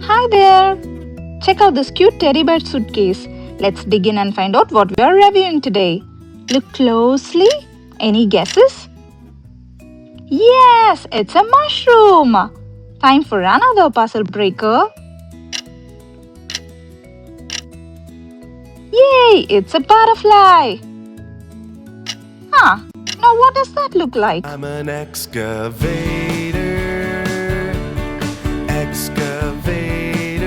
Hi there! Check out this cute teddy bear suitcase. Let's dig in and find out what we are reviewing today. Look closely. Any guesses? Yes, it's a mushroom! Time for another puzzle breaker. Yay! It's a butterfly! Now what does that look like? I'm an excavator. Excavator.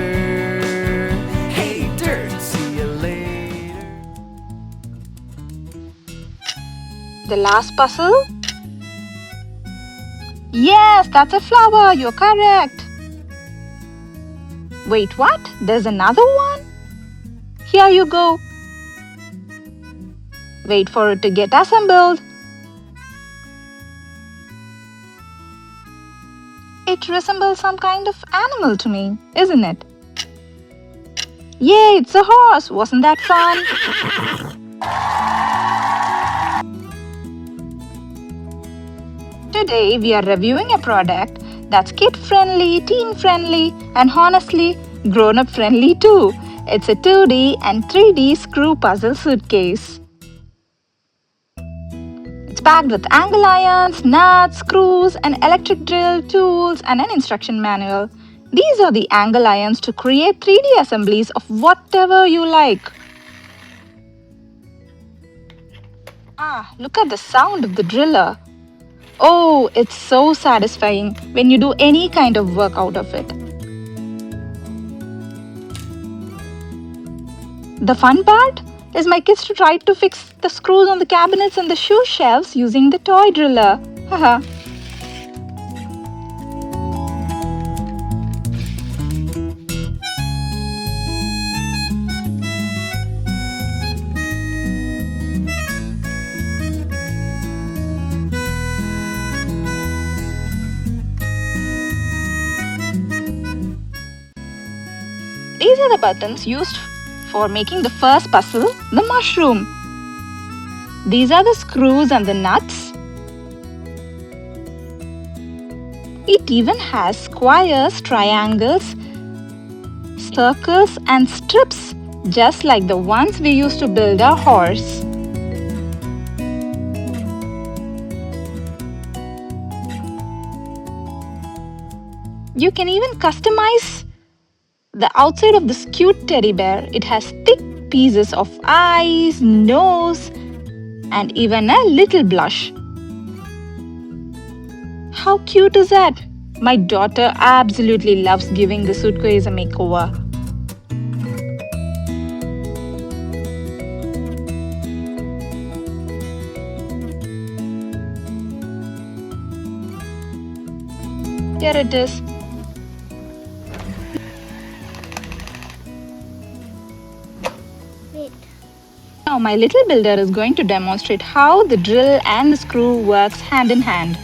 Hey, dirt, see you later. The last puzzle? Yes, that's a flower. You're correct. Wait, what? There's another one? Here you go. Wait for it to get assembled. It resembles some kind of animal to me, isn't it? Yay, it's a horse! Wasn't that fun? Today we are reviewing a product that's kid-friendly, teen-friendly, and honestly, grown-up friendly too. It's a 2D and 3D screw puzzle suitcase. It's packed with angle irons, nuts, screws, an electric drill, tools, and an instruction manual. These are the angle irons to create 3D assemblies of whatever you like. Look at the sound of the driller. Oh, it's so satisfying when you do any kind of work out of it. The fun part is my kids to try to fix the screws on the cabinets and the shoe shelves using the toy driller. Haha. These are the buttons used for making the first puzzle, the mushroom. These are the screws and the nuts. It even has squares, triangles, circles and strips, just like the ones we used to build our horse. You can even customize the outside of this cute teddy bear. It has thick pieces of eyes, nose, and even a little blush. How cute is that? My daughter absolutely loves giving the suitcase a makeover. Here it is. Now my little builder is going to demonstrate how the drill and the screw works hand in hand.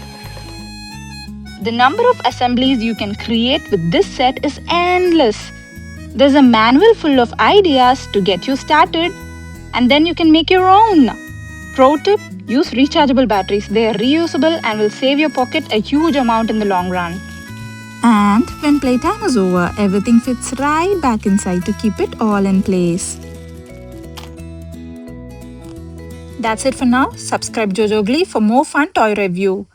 The number of assemblies you can create with this set is endless. There's a manual full of ideas to get you started, and then you can make your own. Pro tip, use rechargeable batteries. They are reusable and will save your pocket a huge amount in the long run. And when playtime is over, everything fits right back inside to keep it all in place. That's it for now. Subscribe JoJo Glee for more fun toy review.